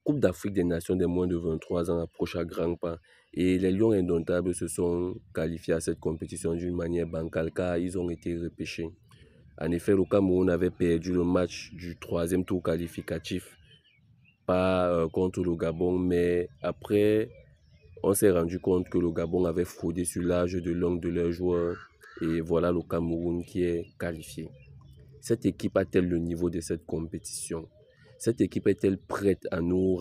Coupe d'Afrique des Nations des moins de 23 ans approche à grands pas et les Lions indomptables se sont qualifiés à cette compétition d'une manière bancale car ils ont été repêchés. En effet, le Cameroun avait perdu le match du troisième tour qualificatif, pas contre le Gabon, mais après, on s'est rendu compte que le Gabon avait fraudé sur l'âge de langue de leurs joueurs et voilà le Cameroun qui est qualifié. Cette équipe a-t-elle le niveau de cette compétition? Cette équipe est-elle prête à nous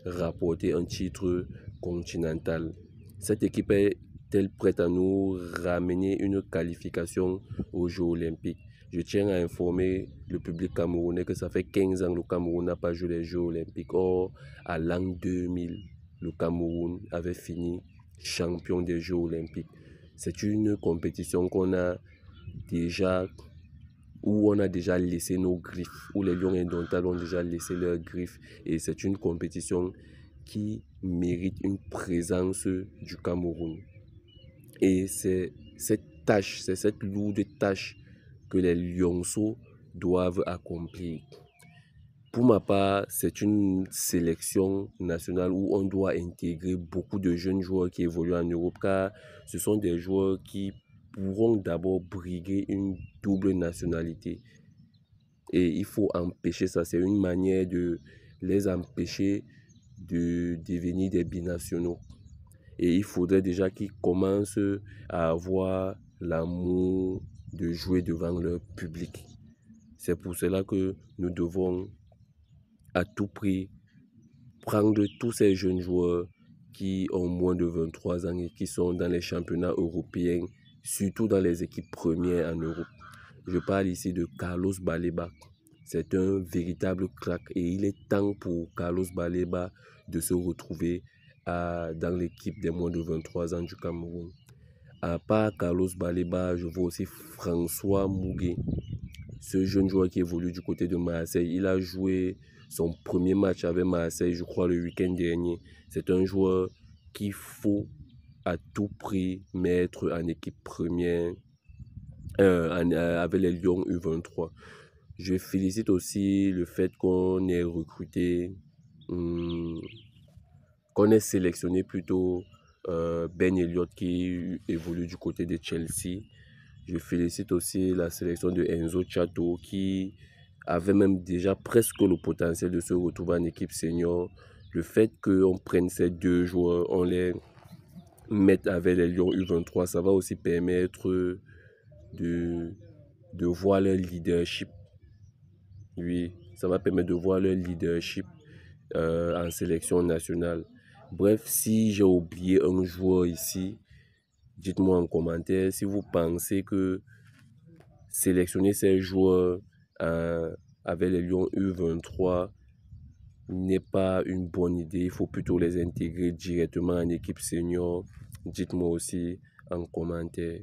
rapporter un titre continental? Cette équipe est-elle prête à nous ramener une qualification aux Jeux olympiques? Je tiens à informer le public camerounais que ça fait 15 ans que le Cameroun n'a pas joué les Jeux olympiques. Or, à l'an 2000, le Cameroun avait fini champion des Jeux olympiques. C'est une compétition déjà où on a déjà laissé nos griffes, où les Lions indomptables ont déjà laissé leurs griffes. Et c'est une compétition qui mérite une présence du Cameroun. Et c'est cette lourde tâche que les Lionceaux doivent accomplir. Pour ma part, c'est une sélection nationale où on doit intégrer beaucoup de jeunes joueurs qui évoluent en Europe, car ce sont des joueurs qui pourront d'abord briguer une double nationalité. Et il faut empêcher ça. C'est une manière de les empêcher de devenir des binationaux. Et il faudrait déjà qu'ils commencent à avoir l'amour de jouer devant leur public. C'est pour cela que nous devons à tout prix prendre tous ces jeunes joueurs qui ont moins de 23 ans et qui sont dans les championnats européens, surtout dans les équipes premières en Europe. Je parle ici de Carlos Baleba. C'est un véritable crack et il est temps pour Carlos Baleba de se retrouver dans l'équipe des moins de 23 ans du Cameroun. À part Carlos Baleba, je vois aussi François Mougué, ce jeune joueur qui évolue du côté de Marseille. Il a joué son premier match avec Marseille, je crois, le week-end dernier. C'est un joueur qu'il faut à tout prix mettre en équipe première avec les Lions U23. Je félicite aussi le fait qu'on ait recruté, qu'on ait sélectionné plutôt Ben Elliott qui évolue du côté de Chelsea. Je félicite aussi la sélection de Enzo Chato qui avait même déjà presque le potentiel de se retrouver en équipe senior. Le fait qu'on prenne ces deux joueurs, on les mette avec les Lions U23, ça va aussi permettre de voir leur leadership. Oui, ça va permettre de voir leur leadership en sélection nationale. Bref, si j'ai oublié un joueur ici, dites-moi en commentaire si vous pensez que sélectionner ces joueurs avec les Lions U23 n'est pas une bonne idée. Il faut plutôt les intégrer directement en équipe senior. Dites-moi aussi en commentaire.